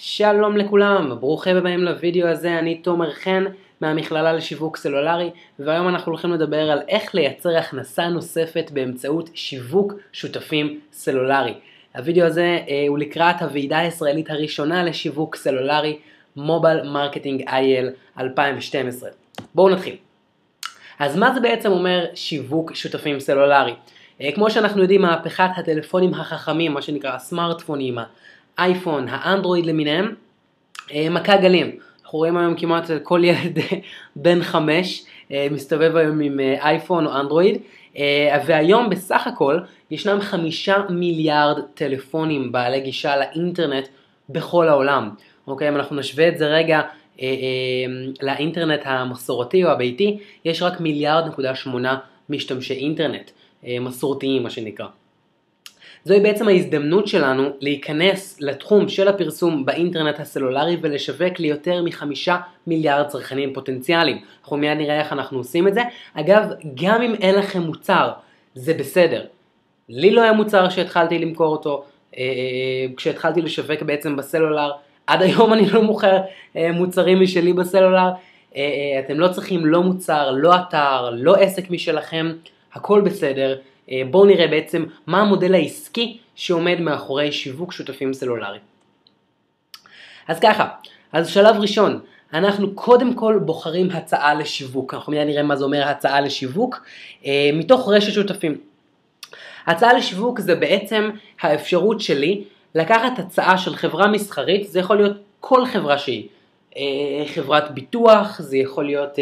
שלום לכולם, ברוכים הבאים לוידאו הזה, אני תומר חן מהמכללה לשיווק סלולרי, והיום אנחנו הולכים לדבר על איך לייצר הכנסה נוספת באמצעות שיווק שותפים סלולרי. הוידאו הזה הוא לקראת הוועידה הישראלית הראשונה לשיווק סלולרי, מובייל מרקטינג IL 2012. בואו נתחיל. אז מה זה בעצם אומר שיווק שותפים סלולרי? כמו שאנחנו יודעים, מהפכת הטלפונים החכמים, מה שנקרא הסמארטפונים, האייפון, האנדרואיד למיניהם, מכה גלים. אנחנו רואים היום כמעט כל ילד בן 5 מסתובב היום עם אייפון או אנדרואיד, והיום בסך הכל ישנם 5 מיליארד טלפונים בעלי גישה לאינטרנט בכל העולם. אוקיי, אם אנחנו נשווה את זה רגע לאינטרנט המסורתי או הביתי, יש רק 1.8 מיליארד משתמשי אינטרנט מסורתיים, מה שנקרא. זוהי בעצם ההזדמנות שלנו להיכנס לתחום של הפרסום באינטרנט הסלולרי ולשווק ליותר מ5 מיליארד צרכנים פוטנציאליים. אנחנו מיד נראה איך אנחנו עושים את זה. אגב, גם אם אין לכם מוצר, זה בסדר. לי לא היה מוצר שהתחלתי למכור אותו, כשהתחלתי לשווק בעצם בסלולר. עד היום אני לא מוכר מוצרים משלי בסלולר. אתם לא צריכים לא מוצר, לא אתר, לא עסק משלכם, הכל בסדר. בואו נראה בעצם מה המודל העסקי שעומד מאחורי שיווק שותפים סלולרי. אז ככה, אז שלב ראשון, אנחנו קודם כל בוחרים הצעה לשיווק. אנחנו מיד נראה מה זה אומר הצעה לשיווק, מתוך רשת שותפים. הצעה לשיווק זה בעצם האפשרות שלי לקחת הצעה של חברה מסחרית, זה יכול להיות כל חברה שהיא. חברת ביטוח, זה יכול להיות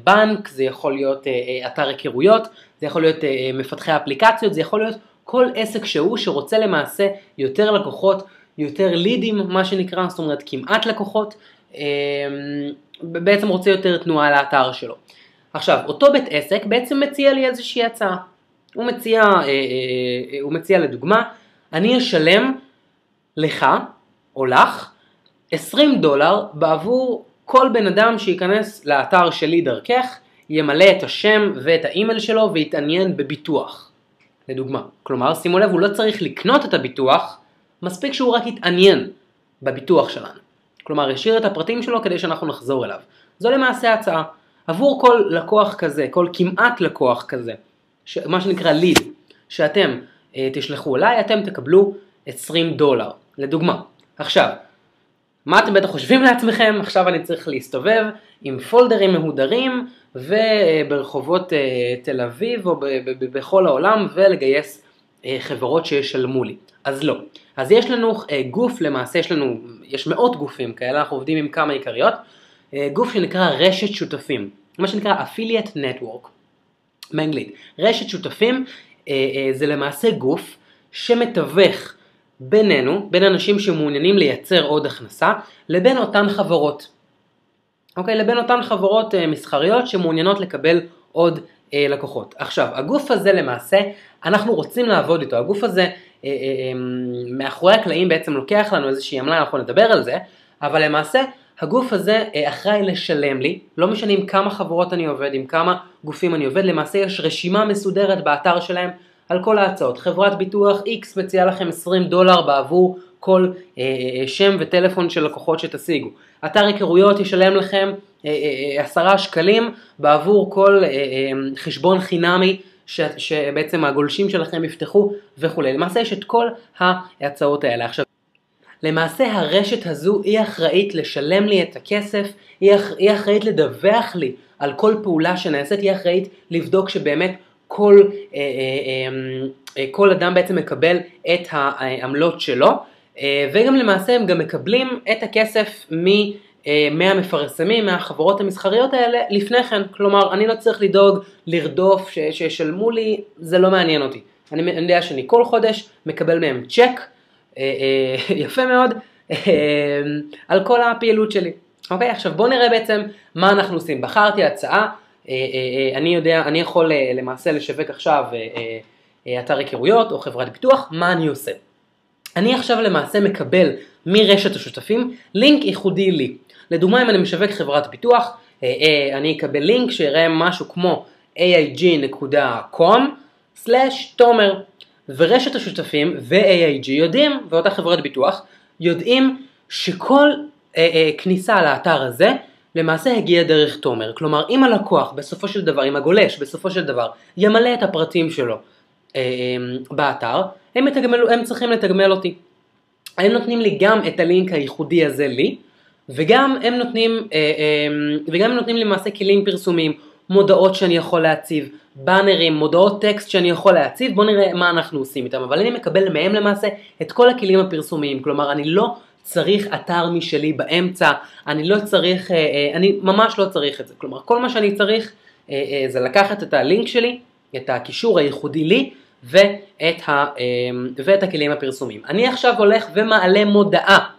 בנק, זה יכול להיות אתר היכרויות, זה יכול להיות מפתחי אפליקציות, זה יכול להיות כל עסק שהוא שרוצה למעשה יותר לקוחות, יותר לידים, מה שנקרא, זאת אומרת כמעט לקוחות, בעצם רוצה יותר תנועה לאתר שלו. עכשיו, אותו בית עסק בעצם מציע לי איזושהי הצעה. הוא מציע לדוגמה, אני אשלם לך או לך $20 בעבור כל בן אדם שייכנס לאתר שלי דרכך, ימלא את השם ואת האימייל שלו ויתעניין בביטוח. לדוגמה. כלומר, שימו לב, הוא לא צריך לקנות את הביטוח, מספיק שהוא רק יתעניין בביטוח שלנו. כלומר, ישאיר את הפרטים שלו כדי שאנחנו נחזור אליו. זו למעשה הצעה. עבור כל לקוח כזה, כל כמעט לקוח כזה, מה שנקרא ליד, שאתם תשלחו אליי, אתם תקבלו $20. לדוגמה. עכשיו, מה אתם בטח חושבים לעצמכם? עכשיו אני צריך להסתובב עם פולדרים מהודרים וברחובות תל אביב או בכל העולם ולגייס חברות שישלמו לי. אז לא. אז יש לנו גוף, למעשה יש מאות גופים כאלה, אנחנו עובדים עם כמה עיקריות. גוף שנקרא רשת שותפים, מה שנקרא affiliate network, באנגלית. רשת שותפים זה למעשה גוף שמתווך בינינו, בין אנשים שמעוניינים לייצר עוד הכנסה, לבין אותן חברות. אוקיי, לבין אותן חברות מסחריות שמעוניינות לקבל עוד לקוחות. עכשיו, הגוף הזה למעשה, אנחנו רוצים לעבוד איתו. הגוף הזה, מאחורי הקלעים בעצם לוקח לנו איזושהי עמלה, אנחנו נדבר על זה, אבל למעשה, הגוף הזה אחראי לשלם לי, לא משנה עם כמה חברות אני עובד, עם כמה גופים אני עובד, למעשה יש רשימה מסודרת באתר שלהם, על כל ההצעות. חברת ביטוח X מציעה לכם $20 בעבור כל שם וטלפון של לקוחות שתשיגו. אתר היכרויות ישלם לכם 10 שקלים בעבור כל חשבון חינמי שבעצם הגולשים שלכם יפתחו וכו'. למעשה יש את כל ההצעות האלה. עכשיו, למעשה הרשת הזו היא אחראית לשלם לי את הכסף, היא אחראית לדווח לי על כל פעולה שנעשית, היא אחראית לבדוק שבאמת כל אדם בעצם מקבל את העמלות שלו, וגם למעשה הם גם מקבלים את הכסף מהמפרסמים, מהחברות המסחריות האלה לפני כן. כלומר, אני לא צריך לדאוג, לרדוף, שישלמו לי, זה לא מעניין אותי. אני יודע שאני כל חודש מקבל מהם צ'ק, יפה מאוד, על כל הפעילות שלי. אוקיי, עכשיו בואו נראה בעצם מה אנחנו עושים. בחרתי הצעה, אני יכול למעשה לשווק עכשיו אתר היכרויות או חברת ביטוח. מה אני עושה? אני עכשיו למעשה מקבל מרשת השותפים לינק ייחודי לי. לדוגמה, אם אני משווק חברת ביטוח, אני אקבל לינק שיראה משהו כמו aig.com/תומר. ורשת השותפים ו-AIG יודעים, ואותה חברת ביטוח, יודעים שכל כניסה לאתר הזה למעשה הגיעה דרך תומר. כלומר, אם הלקוח בסופו של דבר, אם הגולש בסופו של דבר ימלא את הפרטים שלו באתר, הם צריכים לתגמל אותי. הם נותנים לי גם את הלינק הייחודי הזה לי, וגם הם נותנים לי למעשה כלים פרסומיים, מודעות שאני יכול להציב, באנרים, מודעות טקסט שאני יכול להציב. בואו נראה מה אנחנו עושים איתם. אבל אני מקבל מהם למעשה את כל הכלים הפרסומיים. כלומר, אני לא צריך אתר משלי באמצע, אני ממש לא צריך את זה. כלומר, כל מה שאני צריך זה לקחת את הלינק שלי, את הקישור הייחודי לי, ואת הכלים הפרסומיים. אני עכשיו הולך ומעלה מודעה,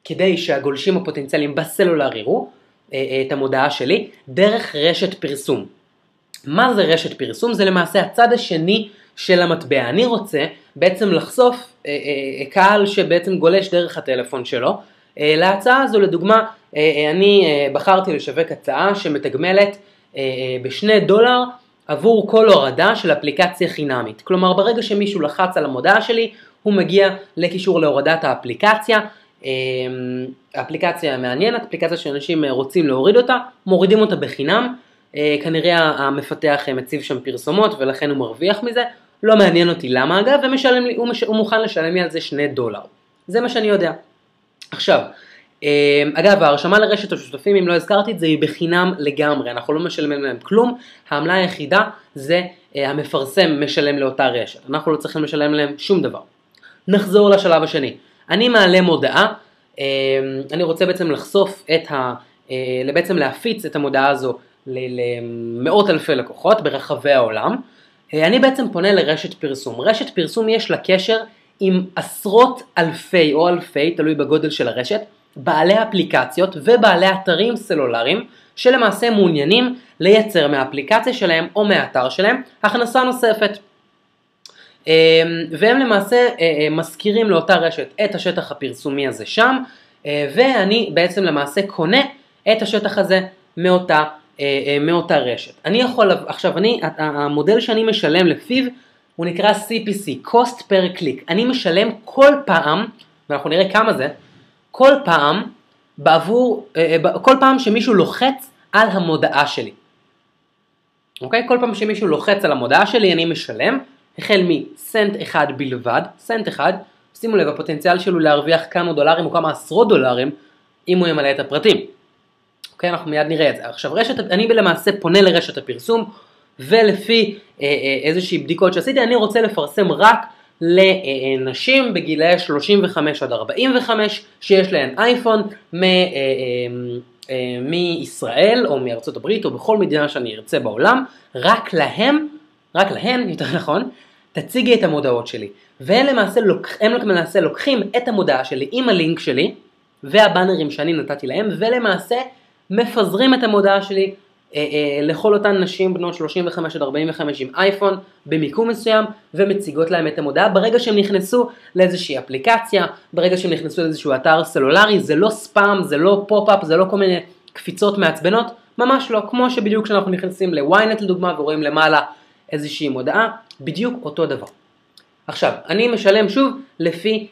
כדי שהגולשים הפוטנציאליים בסלולר יראו את המודעה שלי, דרך רשת פרסום. מה זה רשת פרסום? זה למעשה הצד השני של המטבע. אני רוצה בעצם לחשוף קהל שבעצם גולש דרך הטלפון שלו. להצעה הזו, לדוגמה, אני בחרתי לשווק הצעה שמתגמלת ב$2 עבור כל הורדה של אפליקציה חינמית. כלומר, ברגע שמישהו לחץ על המודעה שלי, הוא מגיע לקישור להורדת האפליקציה. אפליקציה מעניינת, אפליקציה שאנשים רוצים להוריד אותה, מורידים אותה בחינם. כנראה המפתח מציב שם פרסומות ולכן הוא מרוויח מזה. לא מעניין אותי למה אגב, הוא מוכן לשלם לי על זה $2. זה מה שאני יודע. עכשיו, אגב, ההרשמה לרשת השותפים, אם לא הזכרתי את זה, היא בחינם לגמרי, אנחנו לא משלמים להם כלום. העמלה היחידה זה המפרסם משלם לאותה רשת, אנחנו לא צריכים לשלם להם שום דבר. נחזור לשלב השני. אני מעלה מודעה, אני רוצה בעצם לחשוף בעצם להפיץ את המודעה הזו למאות אלפי לקוחות ברחבי העולם. אני בעצם פונה לרשת פרסום. רשת פרסום יש לה קשר עם עשרות אלפי או אלפי, תלוי בגודל של הרשת, בעלי אפליקציות ובעלי אתרים סלולריים שלמעשה מעוניינים לייצר מהאפליקציה שלהם או מהאתר שלהם הכנסה נוספת. והם למעשה מזכירים לאותה רשת את השטח הפרסומי הזה שם, ואני בעצם למעשה קונה את השטח הזה מאותה רשת. המודל שאני משלם לפיו הוא נקרא CPC, Cost per Click. אני משלם כל פעם, ואנחנו נראה כמה זה, כל פעם שמישהו לוחץ על המודעה שלי. אוקיי? כל פעם שמישהו לוחץ על המודעה שלי אני משלם, החל מסנט אחד בלבד, סנט אחד. שימו לב, הפוטנציאל שלו להרוויח כמה דולרים או כמה עשרות דולרים אם הוא ימלא את הפרטים. אוקיי, אנחנו מיד נראה את זה. עכשיו, אני למעשה פונה לרשת הפרסום, ולפי איזושהי בדיקות שעשיתי, אני רוצה לפרסם רק לנשים בגילאי 35 עד 45, שיש להן אייפון מישראל או מארצות הברית או בכל מדינה שאני ארצה בעולם. רק להן, יותר נכון, תציגי את המודעות שלי. והם למעשה לוקחים את המודעה שלי עם הלינק שלי והבאנרים שאני נתתי להם, ולמעשה מפזרים את המודעה שלי לכל אותן נשים בנות 35 עד 45 עם אייפון במיקום מסוים, ומציגות להם את המודעה ברגע שהם נכנסו לאיזושהי אפליקציה, ברגע שהם נכנסו לאיזשהו אתר סלולרי. זה לא ספאם, זה לא פופ-אפ, זה לא כל מיני קפיצות מעצבנות, ממש לא. כמו שבדיוק כשאנחנו נכנסים לוויינט לדוגמה ורואים למעלה איזושהי מודעה, בדיוק אותו דבר. עכשיו, אני משלם שוב לפי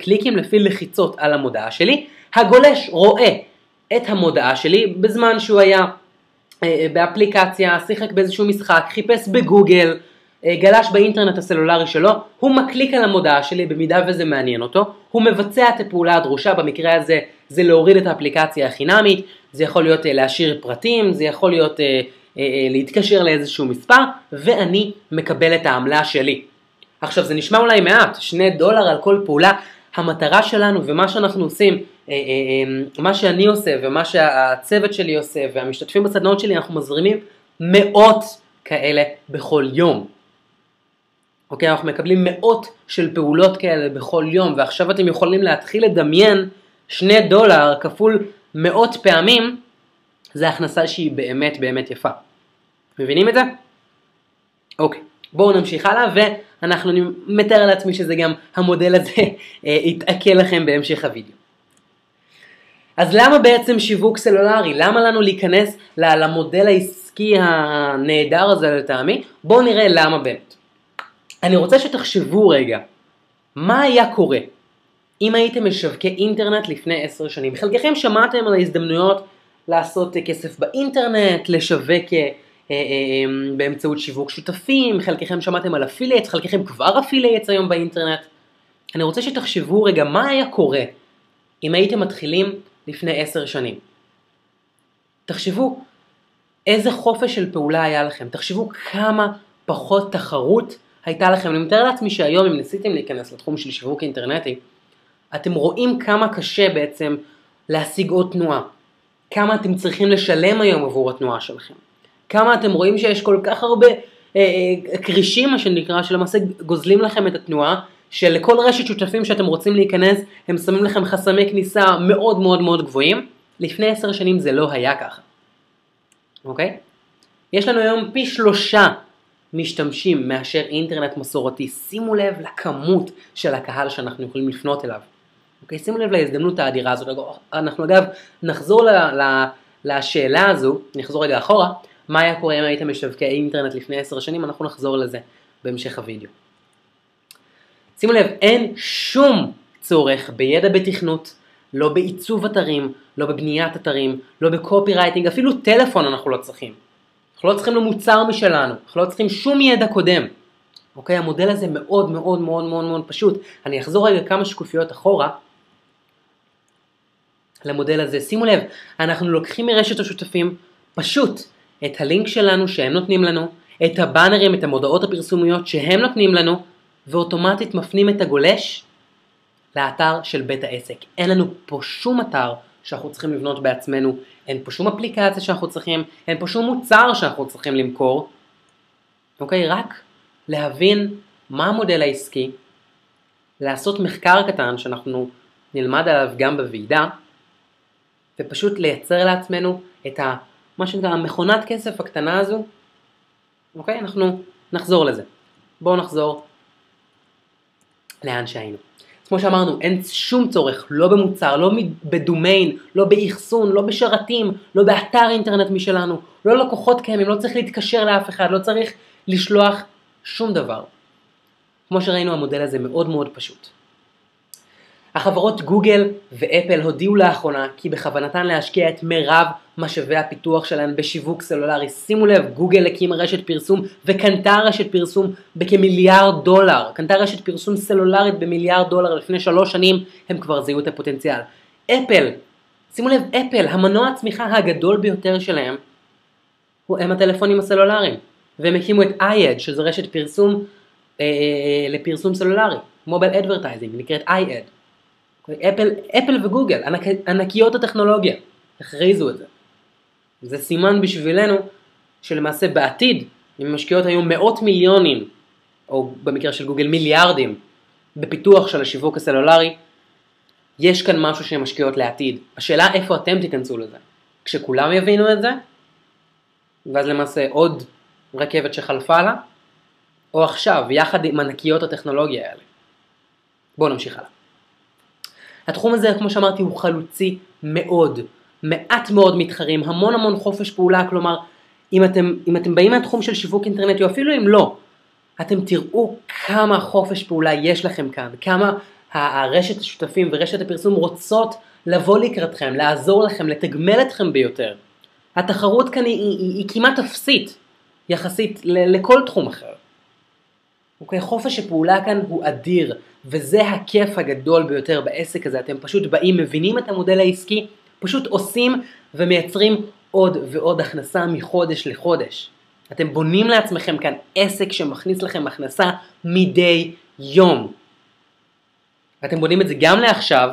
קליקים, לפי לחיצות על המודעה שלי. הגולש רואה את המודעה שלי בזמן שהוא היה באפליקציה, שיחק באיזשהו משחק, חיפש בגוגל, גלש באינטרנט הסלולרי שלו, הוא מקליק על המודעה שלי במידה וזה מעניין אותו, הוא מבצע את הפעולה הדרושה. במקרה הזה זה להוריד את האפליקציה החינמית, זה יכול להיות להשאיר פרטים, זה יכול להיות להתקשר לאיזשהו מספר, ואני מקבל את העמלה שלי. עכשיו, זה נשמע אולי מעט, $2 על כל פעולה. המטרה שלנו ומה שאנחנו עושים, מה שאני עושה ומה שהצוות שלי עושה והמשתתפים בסדנאות שלי, אנחנו מזרימים מאות כאלה בכל יום. אוקיי, אנחנו מקבלים מאות של פעולות כאלה בכל יום, ועכשיו אתם יכולים להתחיל לדמיין $2 כפול מאות פעמים, זה הכנסה שהיא באמת באמת יפה. מבינים את זה? אוקיי, בואו נמשיך הלאה, ואנחנו מתאר על עצמי שזה גם המודל הזה יתעכל לכם בהמשך הוידאו. אז למה בעצם שיווק סלולרי? למה לנו להיכנס למודל העסקי הנהדר הזה לטעמי? בואו נראה למה באמת. אני רוצה שתחשבו רגע, מה היה קורה אם הייתם משווקי אינטרנט לפני 10 שנים, חלקכם שמעתם על ההזדמנויות לעשות כסף באינטרנט, לשווק באמצעות שיווק שותפים, חלקכם שמעתם על אפילייטס, חלקכם כבר אפילייטס היום באינטרנט. אני רוצה שתחשבו רגע מה היה קורה אם הייתם מתחילים לפני 10 שנים. תחשבו איזה חופש של פעולה היה לכם, תחשבו כמה פחות תחרות הייתה לכם. אני מתאר לעצמי שהיום אם ניסיתם להיכנס לתחום של שיווק אינטרנטי, אתם רואים כמה קשה בעצם להשיג עוד תנועה, כמה אתם צריכים לשלם היום עבור התנועה שלכם, כמה אתם רואים שיש כל כך הרבה קרישים מה שנקרא, שלמעשה גוזלים לכם את התנועה, שלכל רשת שותפים שאתם רוצים להיכנס, הם שמים לכם חסמי כניסה מאוד מאוד מאוד גבוהים. לפני 10 שנים זה לא היה ככה. אוקיי? יש לנו היום פי 3 משתמשים מאשר אינטרנט מסורתי. שימו לב לכמות של הקהל שאנחנו יכולים לפנות אליו. אוקיי? שימו לב להזדמנות האדירה הזאת. אנחנו אגב נחזור לשאלה הזו, נחזור רגע אחורה, מה היה קורה אם הייתם משווקי אינטרנט לפני 10 שנים, אנחנו נחזור לזה בהמשך הוידאו. שימו לב, אין שום צורך בידע בתכנות, לא בעיצוב אתרים, לא בבניית אתרים, לא בקופי רייטינג, אפילו טלפון אנחנו לא צריכים. אנחנו לא צריכים למוצר משלנו, אנחנו לא צריכים שום ידע קודם. אוקיי, המודל הזה מאוד מאוד מאוד מאוד מאוד פשוט. אני אחזור רגע כמה שקופיות אחורה למודל הזה. שימו לב, אנחנו לוקחים מרשת השותפים פשוט את הלינק שלנו שהם נותנים לנו, את הבאנרים, את המודעות הפרסומיות שהם נותנים לנו, ואוטומטית מפנים את הגולש לאתר של בית העסק. אין לנו פה שום אתר שאנחנו צריכים לבנות בעצמנו, אין פה שום אפליקציה שאנחנו צריכים, אין פה שום מוצר שאנחנו צריכים למכור. אוקיי, רק להבין מה המודל העסקי, לעשות מחקר קטן שאנחנו נלמד עליו גם בוועידה, ופשוט לייצר לעצמנו את מה שנקרא המכונת כסף הקטנה הזו. אוקיי, אנחנו נחזור לזה. בואו נחזור לאן שהיינו. כמו שאמרנו, אין שום צורך, לא במוצר, לא בדומיין, לא באחסון, לא בשרתים, לא באתר אינטרנט משלנו, לא לקוחות קיימים, לא צריך להתקשר לאף אחד, לא צריך לשלוח שום דבר. כמו שראינו, המודל הזה מאוד מאוד פשוט. החברות גוגל ואפל הודיעו לאחרונה כי בכוונתן להשקיע את מירב משאבי הפיתוח שלהן בשיווק סלולרי. שימו לב, גוגל הקימה רשת פרסום וקנתה רשת פרסום בכ$1,000,000,000. קנתה רשת פרסום סלולרית ב$1,000,000,000 לפני 3 שנים, הם כבר זיהו את הפוטנציאל. אפל, שימו לב, אפל, המנוע הצמיחה הגדול ביותר שלהם, הם הטלפונים הסלולריים. והם הקימו את iAd, שזה רשת פרסום לפרסום סלולרי. מובייל אדברטייזינג, נקראת iAd. אפל וגוגל, ענקיות הטכנולוגיה, הכריזו את זה. זה סימן בשבילנו שלמעשה בעתיד, אם משקיעות היום מאות מיליונים, או במקרה של גוגל מיליארדים, בפיתוח של השיווק הסלולרי, יש כאן משהו שהן משקיעות לעתיד. השאלה איפה אתם תיכנסו לזה? כשכולם יבינו את זה, ואז למעשה עוד רכבת שחלפה לה, או עכשיו, יחד עם ענקיות הטכנולוגיה האלה. בואו נמשיך הלאה. התחום הזה, כמו שאמרתי, הוא חלוצי מאוד, מעט מאוד מתחרים, המון חופש פעולה, כלומר, אם אתם באים מהתחום של שיווק אינטרנטי, או אפילו אם לא, אתם תראו כמה חופש פעולה יש לכם כאן, כמה הרשת השותפים ורשת הפרסום רוצות לבוא לקראתכם, לעזור לכם, לתגמל אתכם ביותר. התחרות כאן היא כמעט אפסית, יחסית לכל תחום אחר. אוקיי, חופש הפעולה כאן הוא אדיר, וזה הכיף הגדול ביותר בעסק הזה. אתם פשוט באים, מבינים את המודל העסקי, פשוט עושים ומייצרים עוד ועוד הכנסה מחודש לחודש. אתם בונים לעצמכם כאן עסק שמכניס לכם הכנסה מדי יום. אתם בונים את זה גם לעכשיו,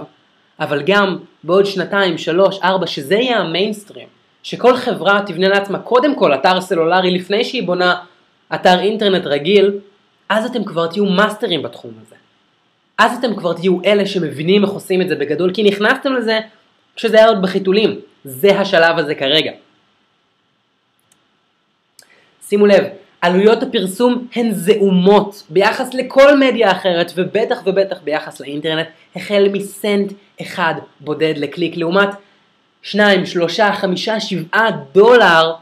אבל גם בעוד 2, 3, 4, שזה יהיה המיינסטרים. שכל חברה תבנה לעצמה קודם כל אתר סלולרי לפני שהיא בונה אתר אינטרנט רגיל, אז אתם כבר תהיו מאסטרים בתחום הזה. אז אתם כבר תהיו אלה שמבינים איך עושים את זה בגדול, כי נכנסתם לזה כשזה היה עוד בחיתולים. זה השלב הזה כרגע. שימו לב, עלויות הפרסום הן זעומות ביחס לכל מדיה אחרת, ובטח ביחס לאינטרנט, החל מסנט אחד בודד לקליק, לעומת 2, 3, 5, 7 דולר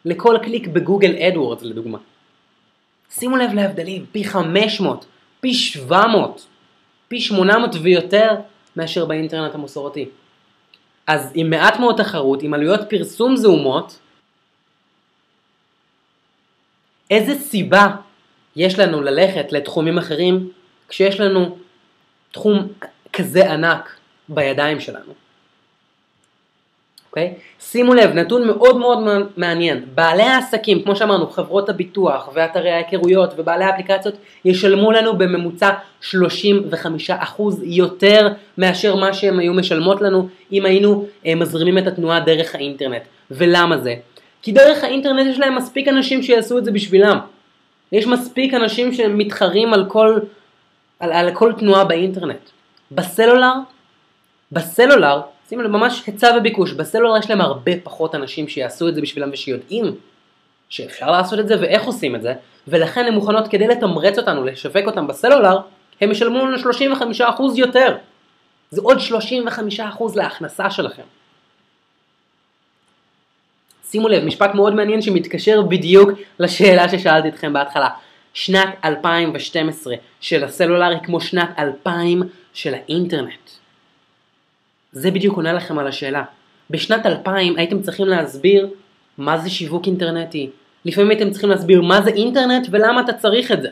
לכל קליק בגוגל אדוורדס לדוגמה. שימו לב להבדלים, פי 500, פי 700. פי 800 ויותר מאשר באינטרנט המסורתי. אז עם מעט מאוד תחרות, עם עלויות פרסום זעומות, איזה סיבה יש לנו ללכת לתחומים אחרים כשיש לנו תחום כזה ענק בידיים שלנו? אוקיי? שימו לב, נתון מאוד מאוד מעניין. בעלי העסקים, כמו שאמרנו, חברות הביטוח ואתרי ההיכרויות ובעלי האפליקציות, ישלמו לנו בממוצע 35% יותר מאשר מה שהם היו משלמות לנו אם היינו מזרימים את התנועה דרך האינטרנט. ולמה זה? כי דרך האינטרנט יש להם מספיק אנשים שיעשו את זה בשבילם. יש מספיק אנשים שמתחרים על כל תנועה באינטרנט. בסלולר, שימו לב, ממש היצע וביקוש. בסלולר יש להם הרבה פחות אנשים שיעשו את זה בשבילם ושיודעים שאפשר לעשות את זה ואיך עושים את זה, ולכן הן מוכנות כדי לתמרץ אותנו, לשווק אותם בסלולר, הם ישלמו לנו 35% יותר. זה עוד 35% להכנסה שלכם. שימו לב, משפט מאוד מעניין שמתקשר בדיוק לשאלה ששאלתי אתכם בהתחלה. שנת 2012 של הסלולר היא כמו שנת 2000 של האינטרנט. זה בדיוק עונה לכם על השאלה. בשנת 2000 הייתם צריכים להסביר מה זה שיווק אינטרנטי. לפעמים הייתם צריכים להסביר מה זה אינטרנט ולמה אתה צריך את זה.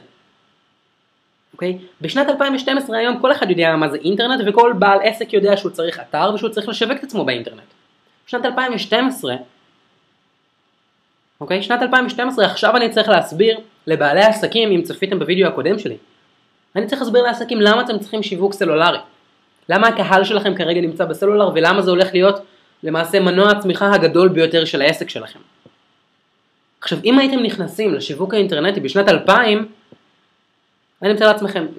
אוקיי? בשנת 2012 היום כל אחד יודע מה זה אינטרנט, וכל בעל עסק יודע שהוא צריך אתר ושהוא צריך לשווק את עצמו באינטרנט. בשנת 2012, אוקיי? שנת 2012, עכשיו אני צריך להסביר לבעלי העסקים, אם צפיתם בווידאו הקודם שלי, אני צריך להסביר לעסקים למה אתם צריכים שיווק סלולרי. למה הקהל שלכם כרגע נמצא בסלולר, ולמה זה הולך להיות למעשה מנוע הצמיחה הגדול ביותר של העסק שלכם. עכשיו, אם הייתם נכנסים לשיווק האינטרנטי בשנת 2000, אני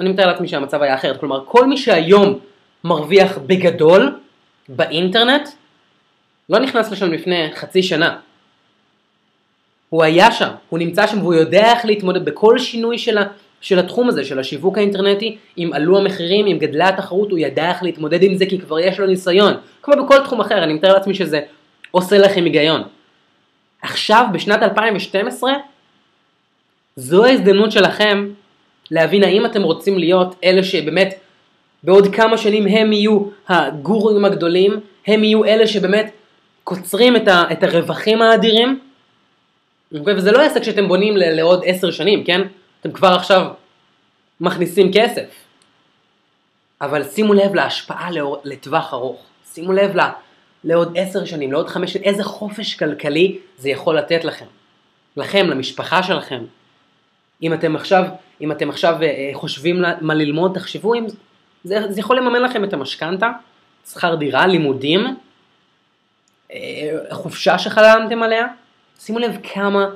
מתאר לעצמי שהמצב היה אחרת. כלומר, כל מי שהיום מרוויח בגדול באינטרנט, לא נכנס לשם לפני חצי שנה. הוא היה שם, הוא נמצא שם והוא יודע איך להתמודד בכל שינוי של התחום הזה, של השיווק האינטרנטי. אם עלו המחירים, אם גדלה התחרות, הוא ידע איך להתמודד עם זה כי כבר יש לו ניסיון. כמו בכל תחום אחר, אני מתאר לעצמי שזה עושה לכם היגיון. עכשיו, בשנת 2012, זו ההזדמנות שלכם להבין האם אתם רוצים להיות אלה שבאמת בעוד כמה שנים הם יהיו הגורואים הגדולים, הם יהיו אלה שבאמת קוצרים את הרווחים האדירים, וזה לא עסק שאתם בונים לעוד 10 שנים, כן? אתם כבר עכשיו מכניסים כסף. אבל שימו לב להשפעה לטווח ארוך. שימו לב לעוד 10 שנים, לעוד 5 שנים, איזה חופש כלכלי זה יכול לתת לכם. לכם, למשפחה שלכם. אם אתם עכשיו חושבים מה ללמוד, תחשבו אם זה יכול לממן לכם את המשכנתה, שכר דירה, לימודים, חופשה שחלמתם עליה. שימו לב כמה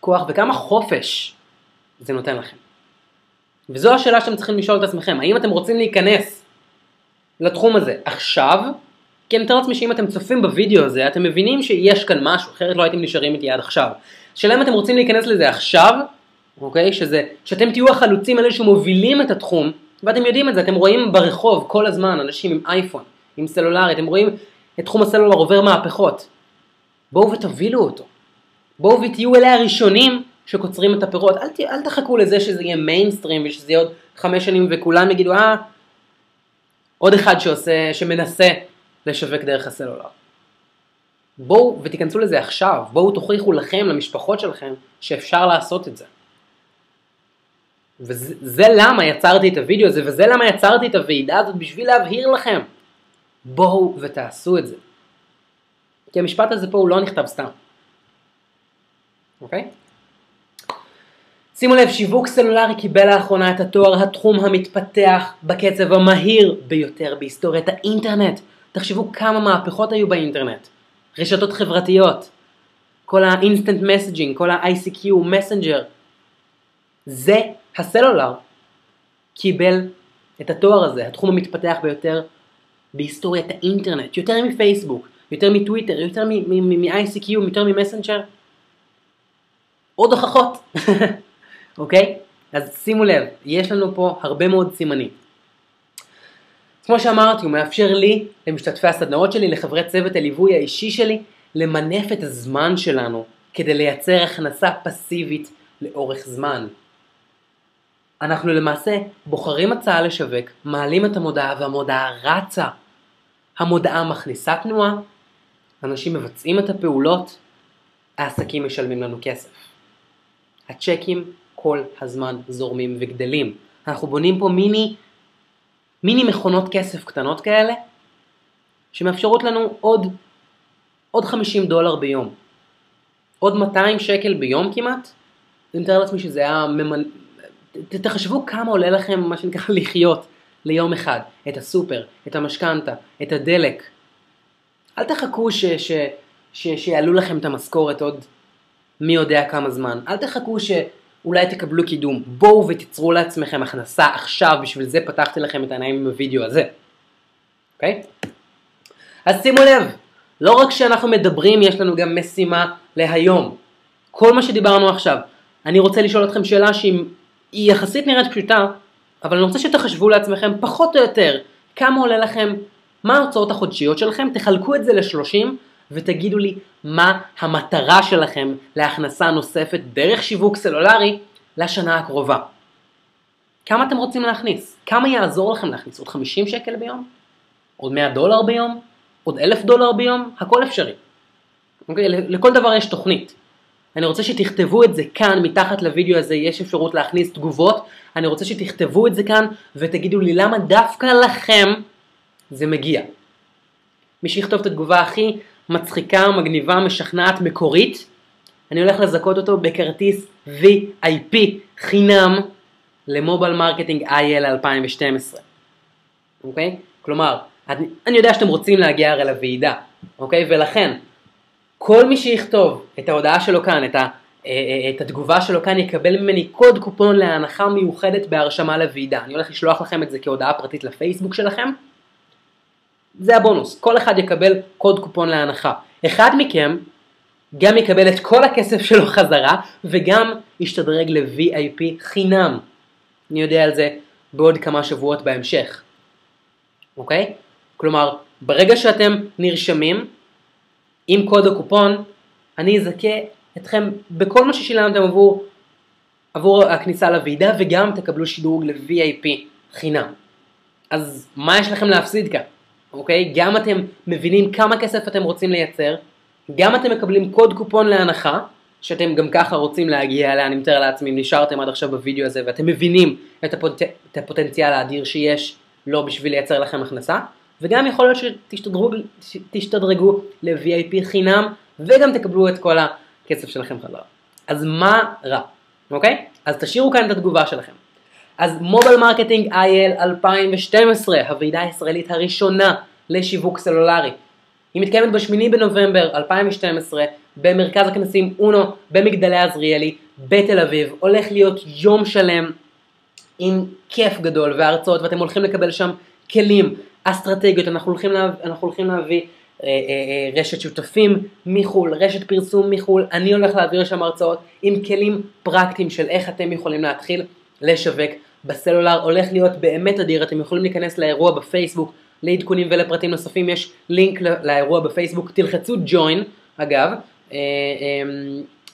כוח וכמה חופש זה נותן לכם. וזו השאלה שאתם צריכים לשאול את עצמכם. האם אתם רוצים להיכנס לתחום הזה עכשיו? כי אני מתאר לעצמי שאם אתם צופים בווידאו הזה, אתם מבינים שיש כאן משהו, אחרת לא הייתם נשארים איתי עד עכשיו. שאלה אם אתם רוצים להיכנס לזה עכשיו, אוקיי? שאתם תהיו החלוצים האלה שמובילים את התחום, ואתם יודעים את זה, אתם רואים ברחוב כל הזמן אנשים עם אייפון, עם סלולרי, אתם רואים את תחום הסלולר עובר מהפכות. בואו ותובילו אותו. בואו ותהיו אלה הראשונים שקוצרים את הפירות. אל תחכו לזה שזה יהיה מיינסטרים ושזה יהיה עוד 5 שנים וכולם יגידו, עוד אחד שמנסה לשווק דרך הסלולר. בואו ותיכנסו לזה עכשיו. בואו תוכיחו לכם, למשפחות שלכם, שאפשר לעשות את זה. וזה למה יצרתי את הוידאו הזה, וזה למה יצרתי את הוועידה הזאת, בשביל להבהיר לכם. בואו ותעשו את זה. כי המשפט הזה פה הוא לא נכתב סתם. אוקיי? שימו לב, שיווק סלולרי קיבל לאחרונה את התואר התחום המתפתח בקצב המהיר ביותר בהיסטוריית האינטרנט. תחשבו כמה מהפכות היו באינטרנט. רשתות חברתיות, כל האינסטנט מסג'ינג, כל ה-ICQ, מסנג'ר. זה הסלולר קיבל את התואר הזה, התחום המתפתח ביותר בהיסטוריית האינטרנט. יותר מפייסבוק, יותר מטוויטר, יותר מ-ICQ, יותר ממסנג'ר. עוד הוכחות. אוקיי? אז שימו לב, יש לנו פה הרבה מאוד סימנים. כמו שאמרתי, הוא מאפשר לי, למשתתפי הסדנאות שלי, לחברי צוות הליווי האישי שלי, למנף את הזמן שלנו, כדי לייצר הכנסה פסיבית לאורך זמן. אנחנו למעשה בוחרים הצעה לשווק, מעלים את המודעה והמודעה רצה. המודעה מכניסה תנועה, אנשים מבצעים את הפעולות, העסקים משלמים לנו כסף. הצ'קים כל הזמן זורמים וגדלים. אנחנו בונים פה מיני מכונות כסף קטנות כאלה, שמאפשרות לנו עוד $50 ביום. עוד 200 שקל ביום כמעט. אני מתאר לעצמי שזה היה תחשבו כמה עולה לכם מה שנקרא לחיות ליום אחד. את הסופר, את המשכנתה, את הדלק. אל תחכו שיעלו לכם את המשכורת עוד מי יודע כמה זמן. אל תחכו שאולי תקבלו קידום. בואו ותיצרו לעצמכם הכנסה עכשיו, בשביל זה פתחתי לכם את העיניים עם הוידאו הזה. אוקיי? אז שימו לב, לא רק שאנחנו מדברים, יש לנו גם משימה להיום. כל מה שדיברנו עכשיו, אני רוצה לשאול אתכם שאלה שהיא יחסית נראית פשוטה, אבל אני רוצה שתחשבו לעצמכם פחות או יותר כמה עולה לכם, מה ההוצאות החודשיות שלכם, תחלקו את זה ל-30 ותגידו לי מה המטרה שלכם להכנסה נוספת דרך שיווק סלולרי לשנה הקרובה. כמה אתם רוצים להכניס? כמה יעזור לכם להכניס? עוד 50 שקל ביום? עוד $100 ביום? עוד $1,000 ביום? הכל אפשרי. אוקיי? לכל דבר יש תוכנית. אני רוצה שתכתבו את זה כאן, מתחת לוידאו הזה יש אפשרות להכניס תגובות. אני רוצה שתכתבו את זה כאן ותגידו לי למה דווקא לכם זה מגיע. מי שיכתוב את התגובה הכי מצחיקה, מגניבה, משכנעת, מקורית, אני הולך לזכות אותו בכרטיס VIP חינם למוביל מרקטינג IL 2012. אוקיי? כלומר, אני יודע שאתם רוצים להגיע הרי לוועידה, אוקיי? ולכן, כל מי שיכתוב את ההודעה שלו כאן, את התגובה שלו כאן, יקבל ממני קוד קופון להנחה מיוחדת בהרשמה לוועידה. אני הולך לשלוח לכם את זה כהודעה פרטית לפייסבוק שלכם. זה הבונוס. כל אחד יקבל קוד קופון להנחה. אחד מכם גם יקבל את כל הכסף שלו חזרה, וגם ישתדרג ל-VIP חינם. אני יודע על זה בעוד כמה שבועות בהמשך. אוקיי? כלומר, ברגע שאתם נרשמים, עם קוד הקופון, אני אזכה אתכם בכל מה ששילמתם עבור הכניסה לוועידה, וגם תקבלו שדרוג ל-VIP חינם. אז מה יש לכם להפסיד כאן? אוקיי? גם אתם מבינים כמה כסף אתם רוצים לייצר, גם אתם מקבלים קוד קופון להנחה, שאתם גם ככה רוצים להגיע אליה, אני מתאר לעצמי, אם נשארתם עד עכשיו בווידאו הזה, ואתם מבינים את הפוטנציאל האדיר שיש לו בשביל לייצר לכם הכנסה, וגם יכול להיות שתשתדרגו ל-VIP חינם, וגם תקבלו את כל הכסף שלכם חזרה. אז מה רע? אוקיי? אז תשאירו כאן את התגובה שלכם. אז מוביל מרקטינג IL 2012, הוועידה הישראלית הראשונה לשיווק סלולרי. היא מתקיימת ב8 בנובמבר 2012, במרכז הכנסים אונו, במגדלי עזריאלי, בתל אביב. הולך להיות יום שלם עם כיף גדול והרצאות, ואתם הולכים לקבל שם כלים, אסטרטגיות. אנחנו הולכים להביא רשת שותפים מחול, רשת פרסום מחול. אני הולך להעביר שם הרצאות עם כלים פרקטיים של איך אתם יכולים להתחיל לשווק בסלולר. הולך להיות באמת אדיר. אתם יכולים להיכנס לאירוע בפייסבוק, לעדכונים ולפרטים נוספים יש לינק לאירוע בפייסבוק, תלחצו join. אגב,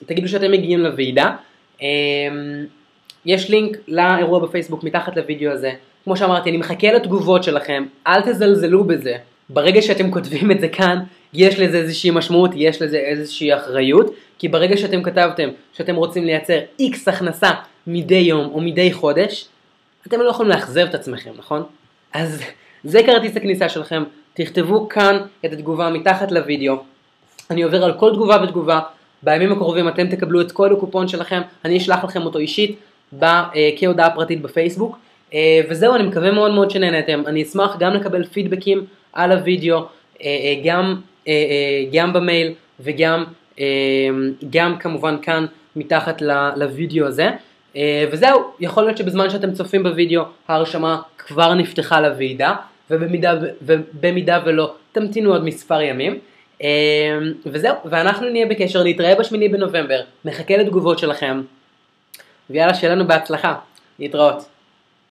תגידו שאתם מגיעים לוועידה, יש לינק לאירוע בפייסבוק מתחת לוידאו הזה. כמו שאמרתי, אני מחכה לתגובות שלכם, אל תזלזלו בזה. ברגע שאתם כותבים את זה כאן, יש לזה איזושהי משמעות, יש לזה איזושהי אחריות, כי ברגע שאתם כתבתם שאתם רוצים לייצר X הכנסה מדי יום או מדי חודש, אתם לא יכולים לאכזב את עצמכם, נכון? אז זה כרטיס הכניסה שלכם, תכתבו כאן את התגובה מתחת לוידאו, אני עובר על כל תגובה ותגובה, בימים הקרובים אתם תקבלו את קוד הקופון שלכם, אני אשלח לכם אותו אישית כהודעה פרטית בפייסבוק, וזהו, אני מקווה מאוד מאוד שנהנתם. אני אשמח גם לקבל פידבקים על הוידאו, גם במייל וגם כמובן כאן מתחת לוידאו הזה. וזהו, יכול להיות שבזמן שאתם צופים בוידאו ההרשמה כבר נפתחה לוועידה, ובמידה ולא תמתינו עוד מספר ימים. וזהו, ואנחנו נהיה בקשר, להתראה ב8 בנובמבר, מחכה לתגובות שלכם, ויאללה, שיהיה לנו בהצלחה, להתראות.